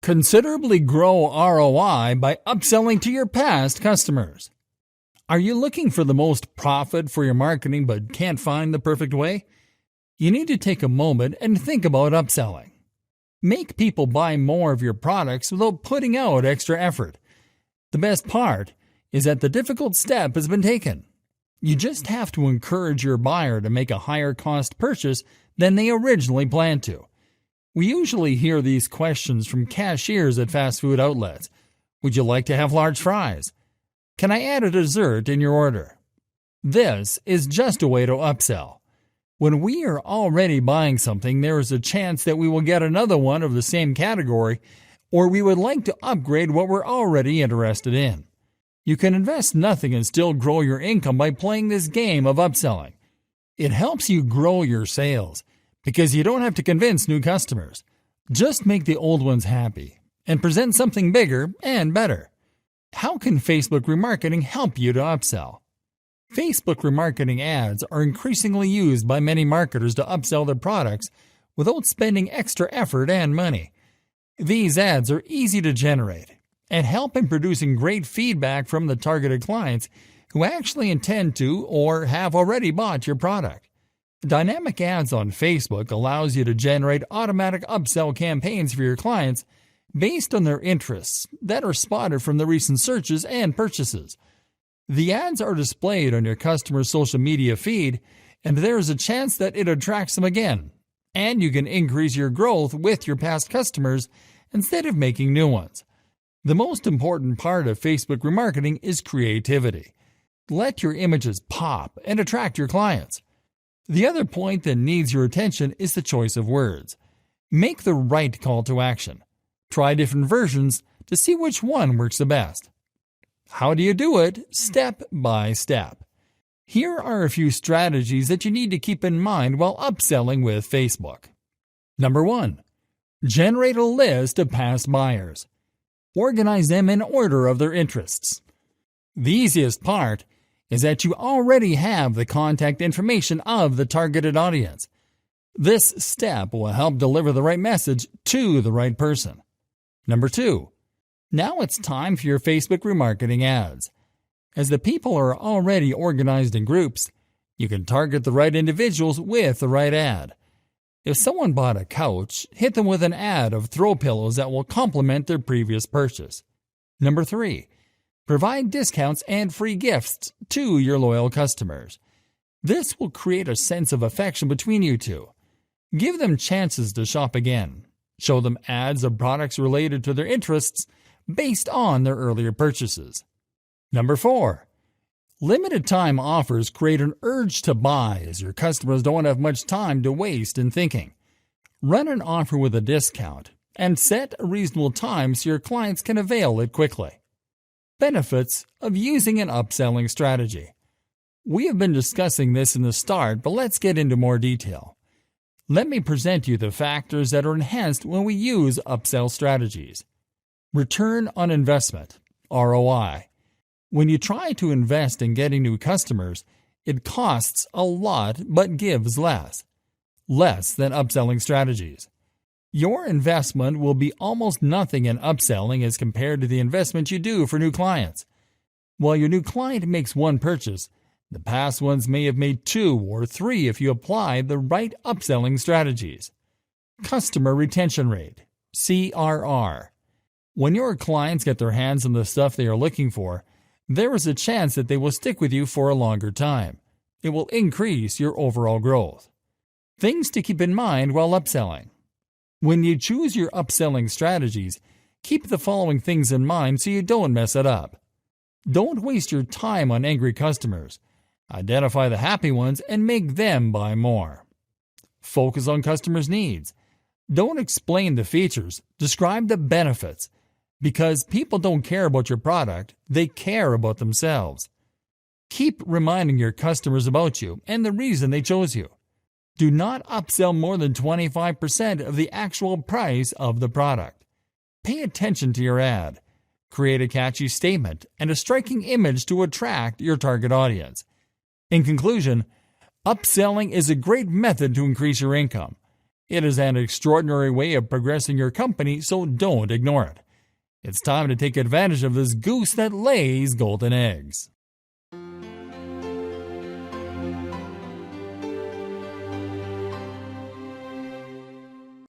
Considerably grow ROI by upselling to your past customers. Are you looking for the most profit for your marketing but can't find the perfect way? You need to take a moment and think about upselling. Make people buy more of your products without putting out extra effort. The best part is that the difficult step has been taken. You just have to encourage your buyer to make a higher cost purchase than they originally planned to. We usually hear these questions from cashiers at fast food outlets. Would you like to have large fries? Can I add a dessert in your order? This is just a way to upsell. When we are already buying something, there is a chance that we will get another one of the same category, or we would like to upgrade what we're already interested in. You can invest nothing and still grow your income by playing this game of upselling. It helps you grow your sales because you don't have to convince new customers. Just make the old ones happy and present something bigger and better. How can Facebook remarketing help you to upsell? Facebook remarketing ads are increasingly used by many marketers to upsell their products without spending extra effort and money. These ads are easy to generate and help in producing great feedback from the targeted clients who actually intend to or have already bought your product. Dynamic ads on Facebook allows you to generate automatic upsell campaigns for your clients based on their interests that are spotted from the recent searches and purchases. The ads are displayed on your customer's social media feed, and there is a chance that it attracts them again, and you can increase your growth with your past customers instead of making new ones. The most important part of Facebook remarketing is creativity. Let your images pop and attract your clients. The other point that needs your attention is the choice of words. Make the right call to action. Try different versions to see which one works the best. How do you do it? Step by step. Here are a few strategies that you need to keep in mind while upselling with Facebook. Number 1. Generate a list of past buyers. Organize them in order of their interests. The easiest part is that you already have the contact information of the targeted audience. This step will help deliver the right message to the right person. Number 2. Now it's time for your Facebook remarketing ads. As the people are already organized in groups, you can target the right individuals with the right ad. If someone bought a couch, hit them with an ad of throw pillows that will complement their previous purchase. Number 3. Provide discounts and free gifts to your loyal customers. This will create a sense of affection between you two. Give them chances to shop again. Show them ads of products related to their interests based on their earlier purchases. Number 4. Limited time offers create an urge to buy as your customers don't have much time to waste in thinking. Run an offer with a discount and set a reasonable time so your clients can avail it quickly. Benefits of using an upselling strategy. We have been discussing this in the start, but let's get into more detail. Let me present you the factors that are enhanced when we use upsell strategies. Return on investment, ROI. When you try to invest in getting new customers, it costs a lot but gives less than upselling strategies. Your investment will be almost nothing in upselling as compared to the investment you do for new clients. While your new client makes one purchase, the past ones may have made 2 or 3 if you apply the right upselling strategies. Customer retention rate, CRR. When your clients get their hands on the stuff they are looking for, there is a chance that they will stick with you for a longer time. It will increase your overall growth. Things to keep in mind while upselling. When you choose your upselling strategies, keep the following things in mind so you don't mess it up. Don't waste your time on angry customers. Identify the happy ones and make them buy more. Focus on customers' needs. Don't explain the features, describe the benefits. Because people don't care about your product, they care about themselves. Keep reminding your customers about you and the reason they chose you. Do not upsell more than 25% of the actual price of the product. Pay attention to your ad. Create a catchy statement and a striking image to attract your target audience. In conclusion, upselling is a great method to increase your income. It is an extraordinary way of progressing your company, so don't ignore it. It's time to take advantage of this goose that lays golden eggs.